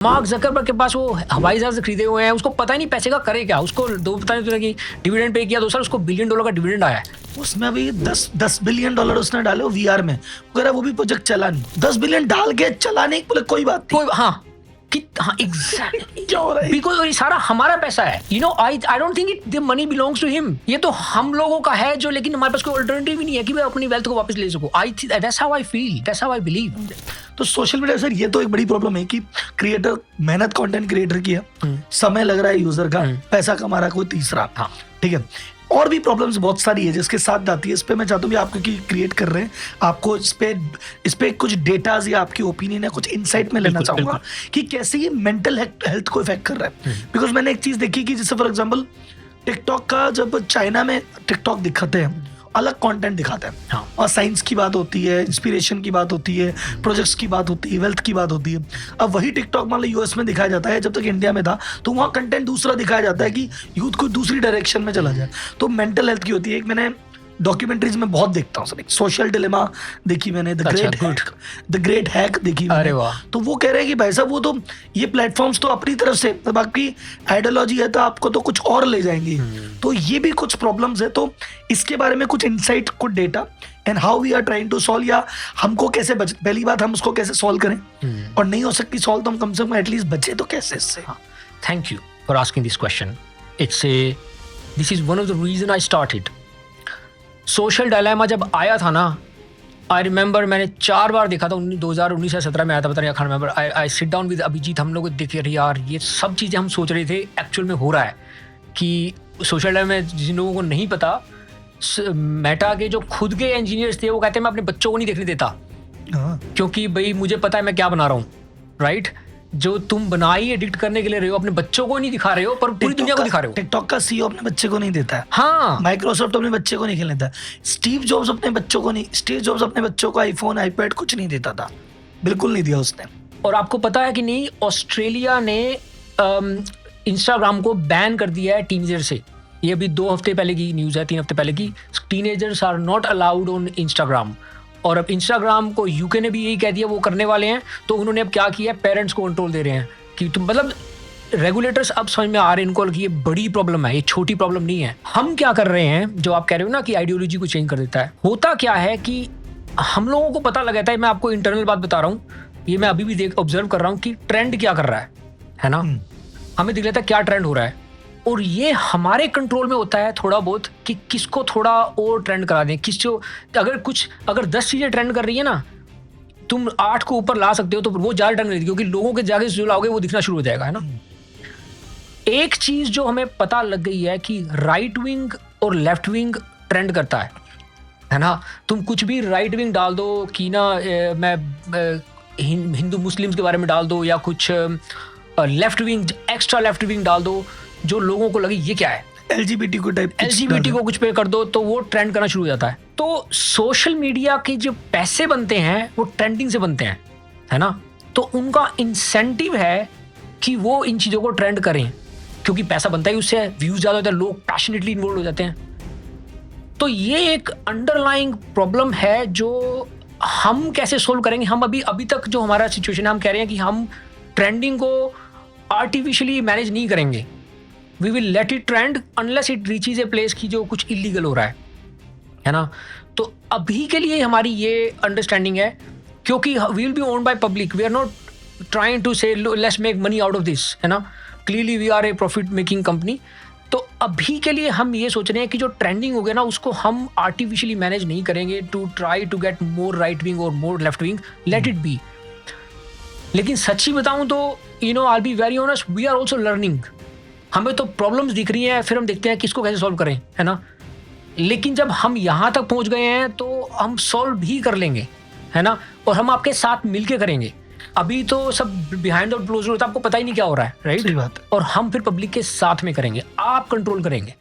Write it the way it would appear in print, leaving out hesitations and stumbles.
Mark Zuckerberg के पास वो हवाई जहाज खरीदे हुए हैं, उसको पता ही नहीं पैसे का करे क्या। उसको दो पता नहीं कि डिविडेंड पे किया 2 साल, उसको $1 बिलियन का डिविडेंड आया है। उसमें अभी 10 बिलियन डॉलर उसने डाले वीआर में, वगैरह वो भी प्रोजेक्ट चला नहीं। 10 बिलियन डाल के चला नहीं, बोले कोई बात नहीं। हाँ एग्जैक्टली क्या हो रहा है? बिकॉज ये सारा हमारा पैसा है। You know I don't think it the money belongs to him. ये तो हम लोगों का है जो, लेकिन हमारे पास कोई अल्टरनेटिव भी नहीं है कि मैं अपनी वेल्थ को वापस ले सकूं। That's how I feel, that's how I believe. तो सोशल मीडिया सर, ये तो एक बड़ी प्रॉब्लम है कि क्रिएटर मेहनत कंटेंट क्रिएटर की है, समय लग रहा है यूजर का, पैसा कमा रहा है कोई तीसरा। हाँ ठीक है, और भी प्रॉब्लम्स बहुत सारी है जिसके साथ जाती है। इस पे मैं चाहता हूँ कि आप क्योंकि क्रिएट कर रहे हैं, आपको इस पे कुछ डेटाज या आपकी ओपिनियन है, कुछ इनसाइट में लेना चाहूंगा कि कैसे ये मेंटल हेल्थ को इफेक्ट कर रहा है। बिकॉज मैंने एक चीज देखी कि जैसे फॉर एग्जांपल टिकटॉक का, जब चाइना में टिकटॉक दिखाते हैं अलग कंटेंट दिखाते हैं। हाँ। और साइंस की बात होती है, इंस्पिरेशन की बात होती है, प्रोजेक्ट्स की बात होती है, वेल्थ की बात होती है। अब वही टिकटॉक मान लो यूएस में दिखाया जाता है, जब तक इंडिया में था तो वहाँ कंटेंट दूसरा दिखाया जाता है कि यूथ को दूसरी डायरेक्शन में चला जाए। तो मेंटल हेल्थ की होती है। एक मैंने डॉक्यूमेंट्रीज में बहुत देखता हूँ सर, सोशल डिलेमा देखी मैंने, द ग्रेट हैक देखी मैंने। अरे वाह। तो वो कह रहे हैं कि भाई साहब वो तो ये प्लेटफॉर्म्स तो अपनी तरफ से, तो बाकी आइडियोलॉजी है तो आपको तो कुछ और ले जाएंगे। तो ये भी कुछ प्रॉब्लम्स है। तो इसके बारे में कुछ इंसाइट, कुछ data and how we are trying to solve, या हमको कैसे बच, पहली बात हम उसको कैसे सॉल्व करें, और नहीं हो सकती सॉल्व तो हम कम से कम एटलीस्ट बचे तो कैसे इससे। Thank you for asking this question. This is one of the reason I started. Social Dilemma जब आया था ना, आई रिमेंबर मैंने 4 बार देखा था। 2019 या 17 में आया था, पता नहीं, I remember. I sit down with Abhijit, हम लोग देखे रहे यार ये सब चीज़ें हम सोच रहे थे एक्चुअल में हो रहा है। कि सोशल डायलेमा में जिन लोगों को नहीं पता, मेटा के जो खुद के इंजीनियर्स थे वो कहते हैं मैं अपने बच्चों को नहीं देखने देता, क्योंकि भाई मुझे पता है मैं क्या बना रहा हूँ। राइट, जो तुम बनाई एडिक्ट करने के लिए रहे हो, अपने बच्चों को नहीं दिखा रहे हो पर पूरी दुनिया को दिखा रहे हो। टिकटॉक का सीईओ अपने बच्चे को नहीं देता है। हाँ, माइक्रोसॉफ्ट अपने बच्चे को नहीं खेलने देता। स्टीव जॉब्स अपने बच्चों को आईफोन, आईपैड कुछ नहीं देता था, बिल्कुल नहीं दिया उसने। और आपको पता है कि नहीं, ऑस्ट्रेलिया ने इंस्टाग्राम को बैन कर दिया है टीनेजर से। ये अभी 2 हफ्ते पहले की न्यूज़ है, 3 हफ्ते पहले की। Teenagers are not allowed on Instagram. और अब इंस्टाग्राम को यूके ने भी यही कह दिया वो करने वाले हैं। तो उन्होंने अब क्या किया, पेरेंट्स को कंट्रोल दे रहे हैं कि तुम, मतलब रेगुलेटर्स अब समझ में आ रहे हैं इनको कि ये बड़ी प्रॉब्लम है, ये छोटी प्रॉब्लम नहीं है। हम क्या कर रहे हैं, जो आप कह रहे हो ना कि आइडियोलॉजी को चेंज कर देता है, होता क्या है कि हम लोगों को पता लगा था, मैं आपको इंटरनल बात बता रहा हूँ, ये मैं अभी भी ऑब्जर्व कर रहा हूँ कि ट्रेंड क्या कर रहा है ना। हमें दिख लेता है क्या ट्रेंड हो रहा है, और ये हमारे कंट्रोल में होता है थोड़ा बहुत कि किसको थोड़ा और ट्रेंड करा दें। अगर 10 चीज़ें ट्रेंड कर रही है ना, तुम 8 को ऊपर ला सकते हो तो वो ज़्यादा ट्रेंड करेगी, क्योंकि लोगों के जाके जो लाओगे वो दिखना शुरू हो जाएगा, है ना। एक चीज़ जो हमें पता लग गई है कि राइट विंग और लेफ्ट विंग ट्रेंड करता है ना। तुम कुछ भी राइट विंग डाल दो कि ना, मैं हिंदू मुस्लिम्स के बारे में डाल दो, या कुछ left wing, extra left wing डाल दो, जो लोगों को लगे ये क्या है, एलजीबीटी को कुछ पे कर दो, तो वो ट्रेंड करना शुरू हो जाता है। तो सोशल मीडिया के जो पैसे बनते हैं वो ट्रेंडिंग से बनते हैं, है ना। तो उनका इंसेंटिव है कि वो इन चीज़ों को ट्रेंड करें, क्योंकि पैसा बनता है उससे, व्यूज ज़्यादा होते हैं, लोग पैशनेटली इन्वॉल्व हो जाते हैं। तो ये एक अंडरलाइंग प्रॉब्लम है जो हम कैसे सोल्व करेंगे। हम अभी तक जो हमारा सिचुएशन है, हम कह रहे हैं कि हम ट्रेंडिंग को आर्टिफिशियली मैनेज नहीं करेंगे। We will let it trend unless it reaches a place की जो कुछ इलीगल हो रहा है ना। तो अभी के लिए हमारी ये अंडरस्टैंडिंग है, क्योंकि we will be owned by public. We are not trying to say let's make money out of this, है ना। Clearly we are a profit making company. तो अभी के लिए हम ये सोच रहे हैं कि जो ट्रेंडिंग हो गया ना, उसको हम आर्टिफिशियली मैनेज नहीं करेंगे to try to get more right wing और more left wing, let it be. लेकिन सच्ची बताऊं तो I be very honest, we are also learning. हमें तो प्रॉब्लम्स दिख रही हैं, फिर हम देखते हैं किसको कैसे सॉल्व करें, है ना। लेकिन जब हम यहाँ तक पहुँच गए हैं तो हम सॉल्व भी कर लेंगे, है ना। और हम आपके साथ मिलके करेंगे। अभी तो सब बिहाइंड द क्लोज डोर होता है, आपको पता ही नहीं क्या हो रहा है, राइट। सही बात है। और हम फिर पब्लिक के साथ में करेंगे, आप कंट्रोल करेंगे।